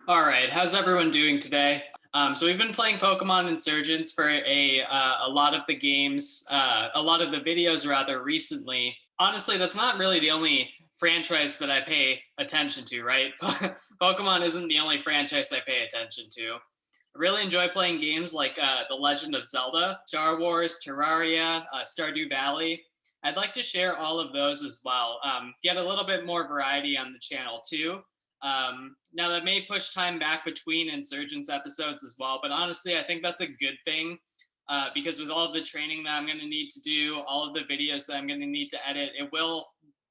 All right, how's everyone doing today? So we've been playing Pokemon Insurgents for a lot of the games, a lot of the videos rather recently. Honestly, that's not really the only franchise that I pay attention to, right? Pokemon isn't the only franchise I pay attention to. I really enjoy playing games like The Legend of Zelda, Star Wars, Terraria, Stardew Valley. I'd like to share all of those as well. Get a little bit more variety on the channel too. Now that may push time back between Insurgents episodes as well, but honestly, I think that's a good thing because with all of the training that I'm going to need to do, all of the videos that I'm going to need to edit, it will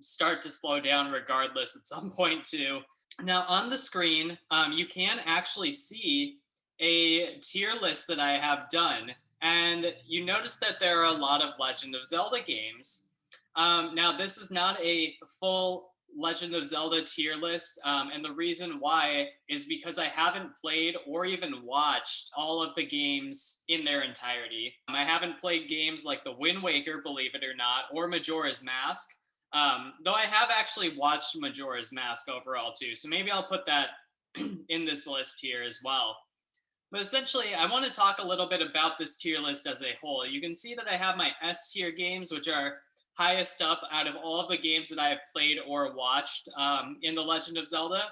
start to slow down regardless at some point too. Now on the screen, you can actually see a tier list that I have done, and you notice that there are a lot of Legend of Zelda games. Now this is not a full Legend of Zelda tier list, and the reason why is because I haven't played or even watched all of the games in their entirety. I haven't played games like The Wind Waker, believe it or not, or Majora's Mask. Though I have actually watched Majora's Mask overall too, so maybe I'll put that in this list here as well. But essentially, I want to talk a little bit about this tier list as a whole. You can see that I have my S tier games, which are highest up out of all of the games that I have played or watched in The Legend of Zelda.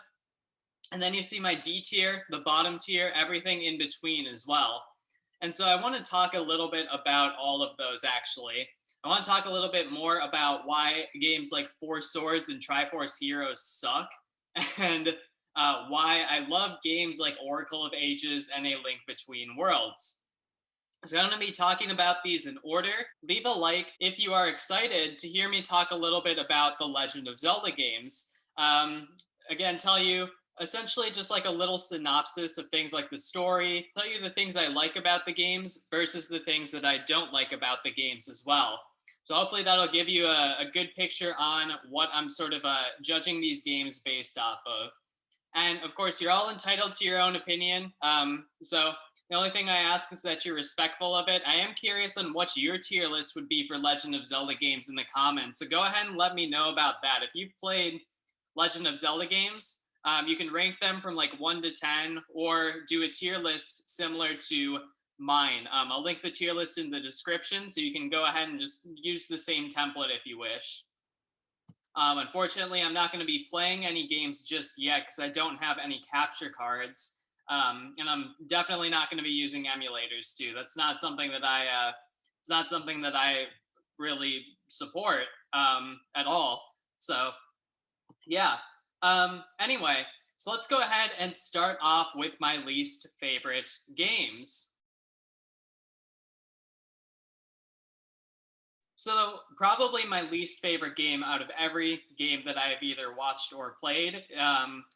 And then you see my D tier, the bottom tier, everything in between as well. And so I want to talk a little bit about all of those actually. I want to talk a little bit more about why games like Four Swords and Triforce Heroes suck, and why I love games like Oracle of Ages and A Link Between Worlds. So I'm going to be talking about these in order. Leave a like if you are excited to hear me talk a little bit about the Legend of Zelda games. Again, tell you essentially just like a little synopsis of things like the story, tell you the things I like about the games versus the things that I don't like about the games as well. So hopefully that'll give you a good picture on what I'm sort of judging these games based off of. And of course, you're all entitled to your own opinion. So the only thing I ask is that you're respectful of it. I am curious on what your tier list would be for Legend of Zelda games in the comments. So go ahead and let me know about that. If you've played Legend of Zelda games, you can rank them from like 1 to 10 or do a tier list similar to mine. I'll link the tier list in the description so you can go ahead and just use the same template if you wish. Unfortunately, I'm not going to be playing any games just yet because I don't have any capture cards, and I'm definitely not going to be using emulators too. That's not something that it's not something that I really support at all. So yeah. Anyway, so let's go ahead and start off with my least favorite games. So probably my least favorite game out of every game that I have either watched or played.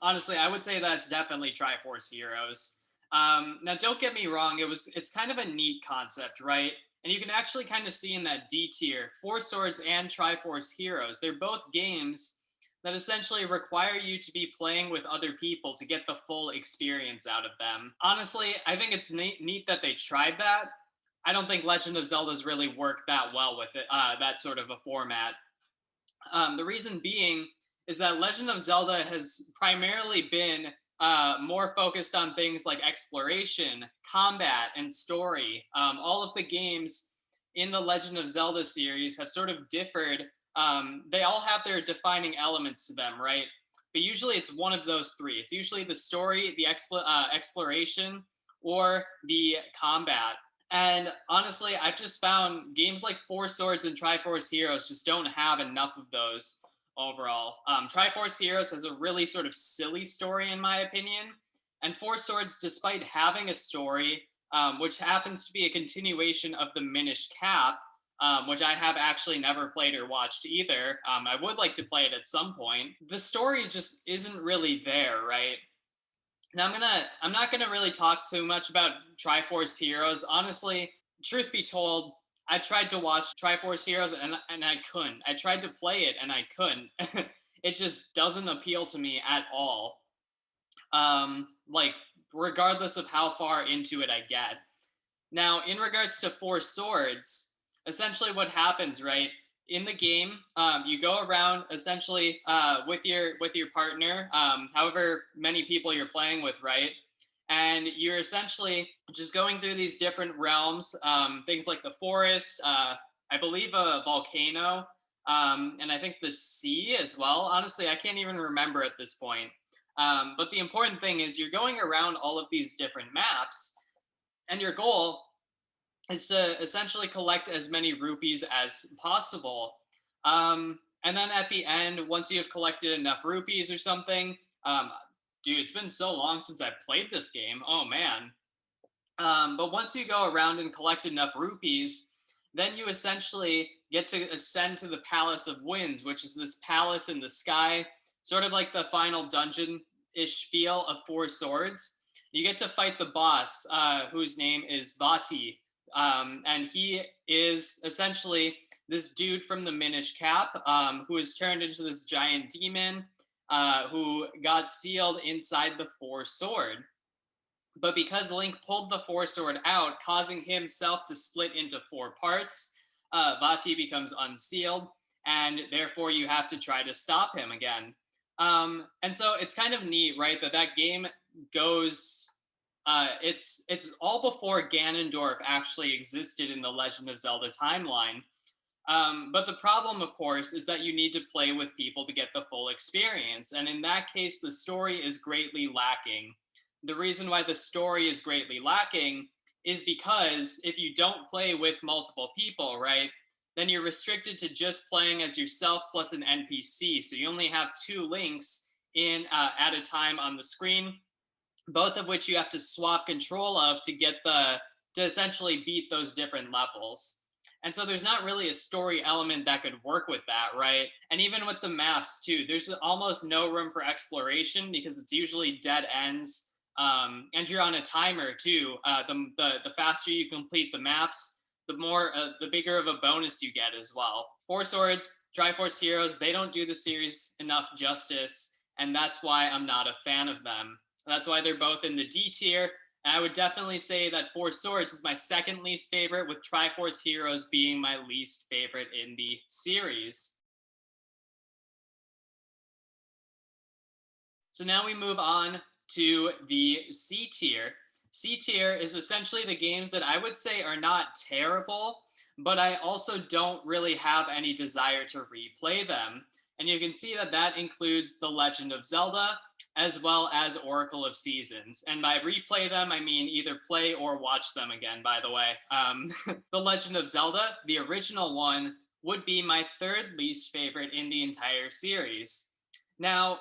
Honestly, I would say that's definitely Triforce Heroes. Now, don't get me wrong; it's kind of a neat concept, right? And you can actually kind of see in that D tier, Four Swords and Triforce Heroes. They're both games that essentially require you to be playing with other people to get the full experience out of them. Honestly, I think it's neat that they tried that. I don't think Legend of Zelda's really worked that well with it, that sort of a format. The reason being is that Legend of Zelda has primarily been more focused on things like exploration, combat, and story. All of the games in the Legend of Zelda series have sort of differed. They all have their defining elements to them, right? But usually it's one of those three. It's usually the story, the exploration, or the combat. And honestly, I've just found games like Four Swords and Triforce Heroes just don't have enough of those overall. Triforce Heroes has a really sort of silly story, in my opinion. And Four Swords, despite having a story, which happens to be a continuation of the Minish Cap, which I have actually never played or watched either. I would like to play it at some point. The story just isn't really there, right? Now I'm not gonna really talk too much about Triforce Heroes. Honestly, truth be told, I tried to watch Triforce Heroes and I couldn't. I tried to play it and I couldn't. It just doesn't appeal to me at all. Like regardless of how far into it I get. Now, in regards to Four Swords, essentially what happens, right, in the game, you go around essentially with your partner, however many people you're playing with, right? And you're essentially just going through these different realms, things like the forest, I believe a volcano, and I think the sea as well. Honestly, I can't even remember at this point. But the important thing is you're going around all of these different maps, and your goal is to essentially collect as many rupees as possible. And then at the end, once you have collected enough rupees or something, um, dude, it's been so long since I've played this game. Oh man. But once you go around and collect enough rupees, then you essentially get to ascend to the Palace of Winds, which is this palace in the sky, sort of like the final dungeon ish feel of Four Swords. You get to fight the boss, whose name is Vati. And he is essentially this dude from the Minish Cap, who is turned into this giant demon, who got sealed inside the Four Sword. But because Link pulled the Four Sword out, causing himself to split into four parts, Vati becomes unsealed, and therefore you have to try to stop him again. And so it's kind of neat, right? That game goes. It's all before Ganondorf actually existed in the Legend of Zelda timeline. But the problem, of course, is that you need to play with people to get the full experience. And in that case, the story is greatly lacking. The reason why the story is greatly lacking is because if you don't play with multiple people, right, then you're restricted to just playing as yourself plus an NPC. So you only have two links in at a time on the screen, both of which you have to swap control of to get to essentially beat those different levels. And so there's not really a story element that could work with that, right? And even with the maps too, there's almost no room for exploration because it's usually dead ends. And you're on a timer too. The faster you complete the maps, the bigger of a bonus you get as well. Four Swords, Triforce Heroes, they don't do the series enough justice, and that's why I'm not a fan of them. That's why they're both in the D tier. And I would definitely say that Four Swords is my second least favorite, with Triforce Heroes being my least favorite in the series. So now we move on to the C tier. C tier is essentially the games that I would say are not terrible, but I also don't really have any desire to replay them. And you can see that that includes The Legend of Zelda, as well as Oracle of Seasons. And by replay them, I mean either play or watch them again, by the way. The Legend of Zelda, the original one, would be my third least favorite in the entire series. Now,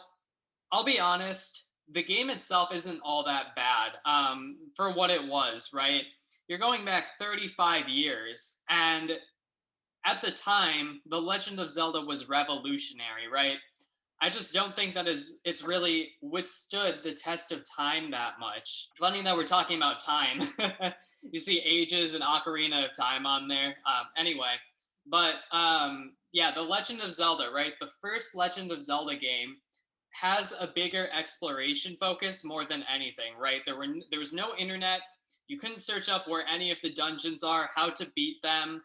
I'll be honest, the game itself isn't all that bad for what it was, right? You're going back 35 years, and at the time, The Legend of Zelda was revolutionary, right? I just don't think that it's really withstood the test of time that much. Funny that we're talking about time. You see Ages and Ocarina of Time on there. Anyway, but yeah, The Legend of Zelda, right? The first Legend of Zelda game has a bigger exploration focus more than anything, right? There was no internet. You couldn't search up where any of the dungeons are, how to beat them,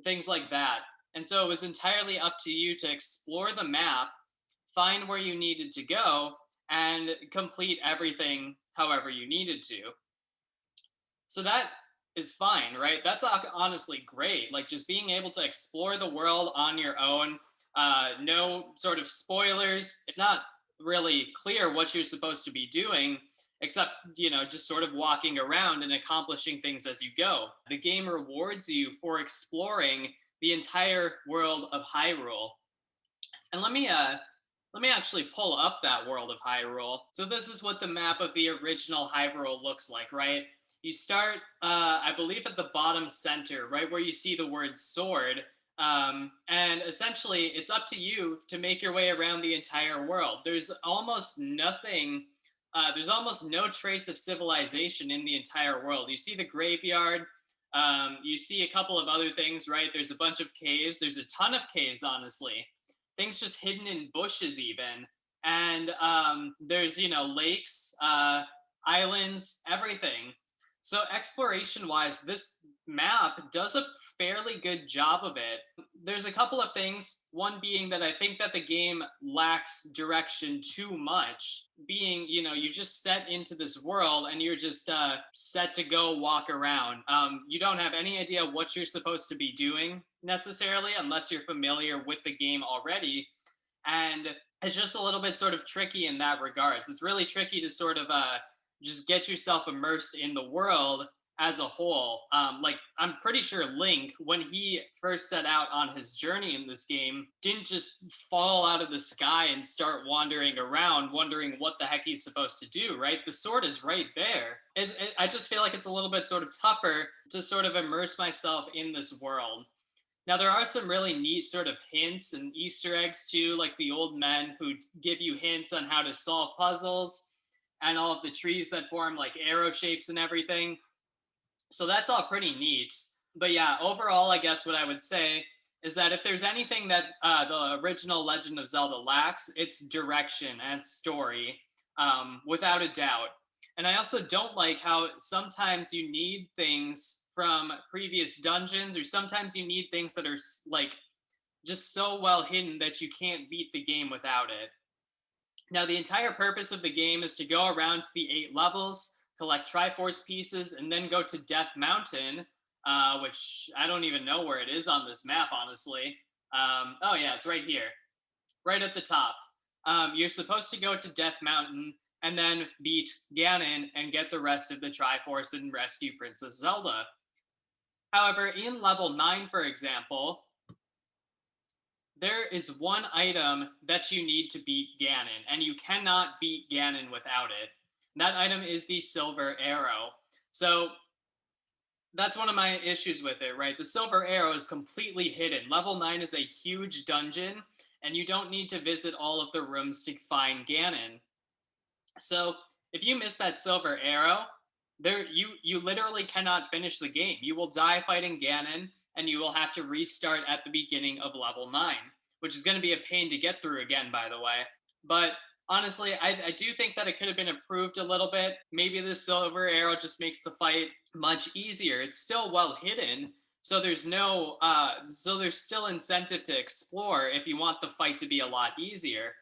things like that. And so it was entirely up to you to explore the map, find where you needed to go, and complete everything however you needed to. So that is fine, right? That's honestly great. Like just being able to explore the world on your own, no sort of spoilers. It's not really clear what you're supposed to be doing, except, just sort of walking around and accomplishing things as you go. The game rewards you for exploring the entire world of Hyrule. And let me actually pull up that world of Hyrule. So this is what the map of the original Hyrule looks like, right? You start, I believe, at the bottom center, right where you see the word sword. And essentially, it's up to you to make your way around the entire world. There's almost nothing, there's almost no trace of civilization in the entire world. You see the graveyard, you see a couple of other things, right? There's a bunch of caves. There's a ton of caves, honestly. Things just hidden in bushes, even. And there's, lakes, islands, everything. So exploration wise, this map does a fairly good job of it. There's a couple of things. One being that I think that the game lacks direction too much. Being, you just set into this world and you're just set to go walk around. You don't have any idea what you're supposed to be doing necessarily unless you're familiar with the game already. And it's just a little bit sort of tricky in that regards. It's really tricky to sort of just get yourself immersed in the world as a whole. Like, I'm pretty sure Link, when he first set out on his journey in this game, didn't just fall out of the sky and start wandering around, wondering what the heck he's supposed to do, right? The sword is right there. I just feel like it's a little bit sort of tougher to sort of immerse myself in this world. Now, there are some really neat sort of hints and Easter eggs too, like the old men who give you hints on how to solve puzzles and all of the trees that form like arrow shapes and everything. So that's all pretty neat. But yeah, overall, I guess what I would say is that if there's anything that the original Legend of Zelda lacks, it's direction and story, without a doubt. And I also don't like how sometimes you need things from previous dungeons, or sometimes you need things that are like just so well hidden that you can't beat the game without it. Now, the entire purpose of the game is to go around to the 8 levels, collect Triforce pieces, and then go to Death Mountain, which I don't even know where it is on this map, honestly. Oh, yeah, it's right here, right at the top. You're supposed to go to Death Mountain and then beat Ganon and get the rest of the Triforce and rescue Princess Zelda. However, in level 9, for example, there is one item that you need to beat Ganon, and you cannot beat Ganon without it. That item is the Silver Arrow. So that's one of my issues with it, right? The Silver Arrow is completely hidden. Level 9 is a huge dungeon, and you don't need to visit all of the rooms to find Ganon. So if you miss that Silver Arrow, you literally cannot finish the game. You will die fighting Ganon, and you will have to restart at the beginning of level 9, which is going to be a pain to get through again, by the way. But honestly, I do think that it could have been improved a little bit. Maybe the Silver Arrow just makes the fight much easier. It's still well hidden, so so there's still incentive to explore if you want the fight to be a lot easier.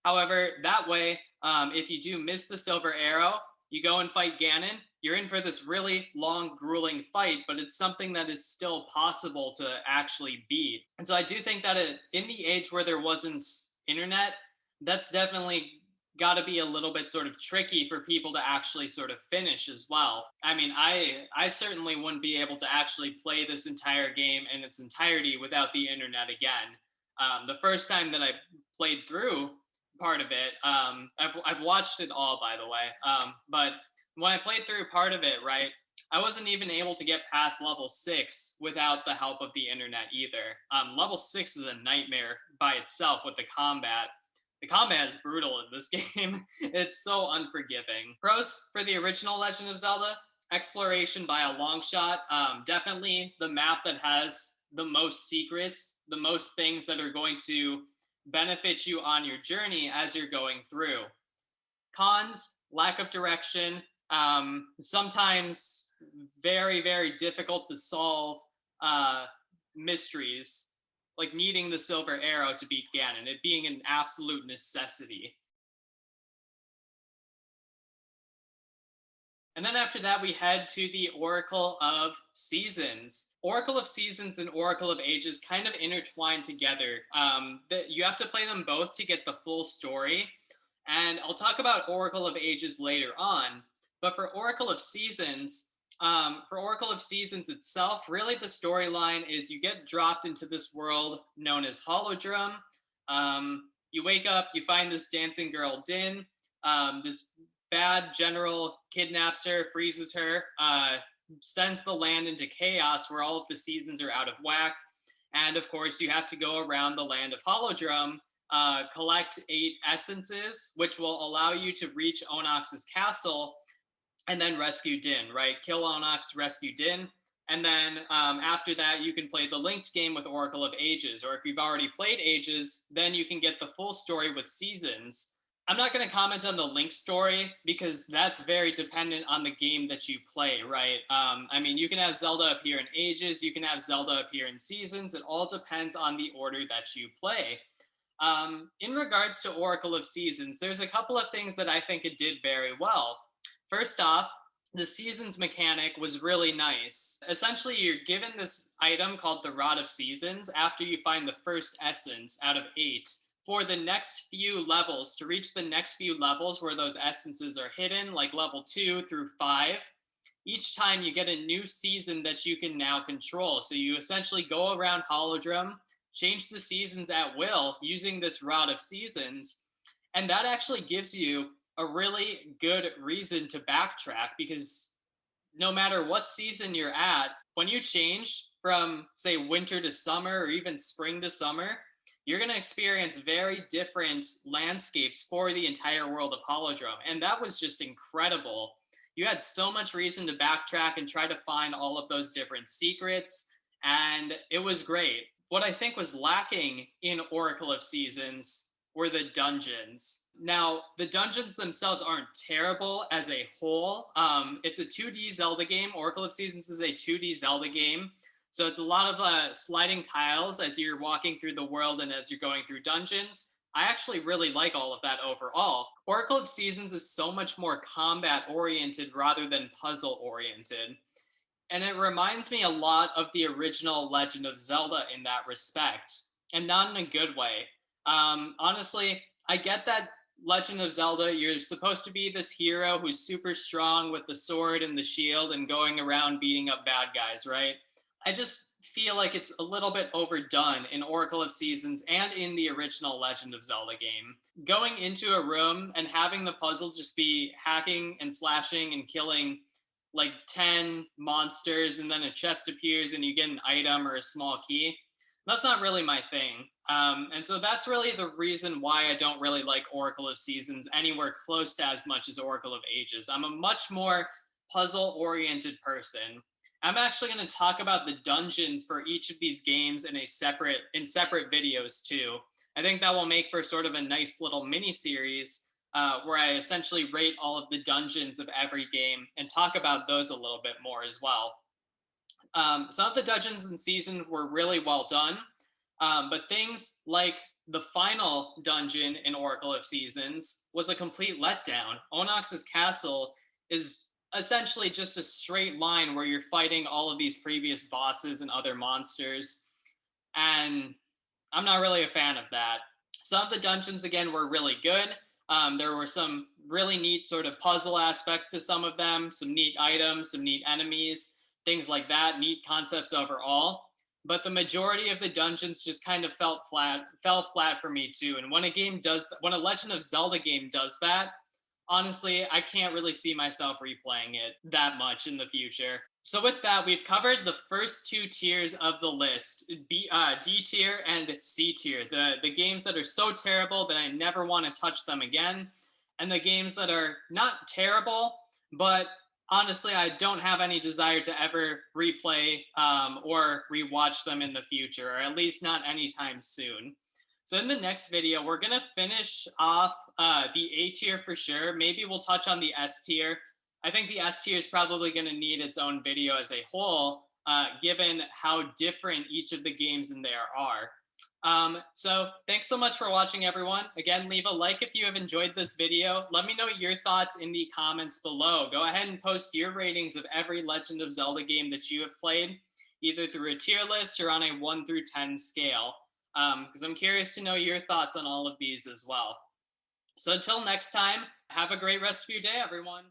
However, that way, if you do miss the Silver Arrow, you go and fight Ganon. You're in for this really long, grueling fight, but it's something that is still possible to actually beat. And so I do think that in the age where there wasn't internet, that's definitely got to be a little bit sort of tricky for people to actually sort of finish as well. I mean, I certainly wouldn't be able to actually play this entire game in its entirety without the internet again. The first time that I played through part of it, I've watched it all, by the way, but when I played through part of it, right, I wasn't even able to get past level 6 without the help of the internet either. Level 6 is a nightmare by itself with the combat. The combat is brutal in this game. It's so unforgiving. Pros for the original Legend of Zelda: exploration by a long shot. Definitely the map that has the most secrets, the most things that are going to benefit you on your journey as you're going through. Cons: lack of direction, sometimes very, very difficult to solve mysteries, like needing the Silver Arrow to beat Ganon, it being an absolute necessity. And then after that, we head to the Oracle of Seasons. Oracle of Seasons and Oracle of Ages kind of intertwine together. You have to play them both to get the full story. And I'll talk about Oracle of Ages later on. But for Oracle of Seasons, itself, really the storyline is you get dropped into this world known as Holodrum. You wake up, you find this dancing girl, Din. This bad general kidnaps her, freezes her, sends the land into chaos where all of the seasons are out of whack. And of course, you have to go around the land of Holodrum, collect 8 essences, which will allow you to reach Onox's castle and then rescue Din, right? Kill Onox, rescue Din. And then after that, you can play the linked game with Oracle of Ages. Or if you've already played Ages, then you can get the full story with Seasons. I'm not going to comment on the Link story because that's very dependent on the game that you play, right? I mean, you can have Zelda appear in ages, you can have Zelda appear in seasons. It all depends on the order that you play. In regards to Oracle of Seasons, there's a couple of things that I think it did very well. First off, the seasons mechanic was really nice. Essentially, you're given this item called the Rod of Seasons after you find the first essence out of 8. For the next few levels, to reach the next few levels where those essences are hidden, like level 2 through 5, each time you get a new season that you can now control. So you essentially go around Holodrum, change the seasons at will using this Rod of Seasons. And that actually gives you a really good reason to backtrack because no matter what season you're at, when you change from, say, winter to summer or even spring to summer, you're going to experience very different landscapes for the entire world of Holodrum. And that was just incredible. You had so much reason to backtrack and try to find all of those different secrets. And it was great. What I think was lacking in Oracle of Seasons were the dungeons. Now, the dungeons themselves aren't terrible as a whole. It's a 2D Zelda game. Oracle of Seasons is a 2D Zelda game. So it's a lot of sliding tiles as you're walking through the world and as you're going through dungeons. I actually really like all of that overall. Oracle of Seasons is so much more combat oriented rather than puzzle oriented. And it reminds me a lot of the original Legend of Zelda in that respect, and not in a good way. Honestly, I get that Legend of Zelda, you're supposed to be this hero who's super strong with the sword and the shield and going around beating up bad guys, right? I just feel like it's a little bit overdone in Oracle of Seasons and in the original Legend of Zelda game. Going into a room and having the puzzle just be hacking and slashing and killing like 10 monsters and then a chest appears and you get an item or a small key. That's not really my thing. And so that's really the reason why I don't really like Oracle of Seasons anywhere close to as much as Oracle of Ages. I'm a much more puzzle oriented person. I'm actually going to talk about the dungeons for each of these games in separate videos too. I think that will make for sort of a nice little mini series where I essentially rate all of the dungeons of every game and talk about those a little bit more as well. Some of the dungeons in season were really well done, but things like the final dungeon in Oracle of Seasons was a complete letdown. Onox's castle is essentially just a straight line where you're fighting all of these previous bosses and other monsters, and I'm not really a fan of that. Some of the dungeons, again, were really good. There were some really neat sort of puzzle aspects to some of them, some neat items, some neat enemies, things like that, neat concepts overall. But the majority of the dungeons just kind of fell flat for me too. And when a Legend of Zelda game does that, honestly, I can't really see myself replaying it that much in the future. So with that, we've covered the first two tiers of the list, D tier and C tier, the games that are so terrible that I never want to touch them again, and the games that are not terrible, but honestly, I don't have any desire to ever replay or rewatch them in the future, or at least not anytime soon. So in the next video, we're going to finish off the A tier for sure. Maybe we'll touch on the S tier. I think the S tier is probably going to need its own video as a whole, given how different each of the games in there are. So thanks so much for watching, everyone. Again, leave a like if you have enjoyed this video. Let me know your thoughts in the comments below. Go ahead and post your ratings of every Legend of Zelda game that you have played, either through a tier list or on a 1 through 10 scale, because I'm curious to know your thoughts on all of these as well. So until next time, have a great rest of your day, everyone.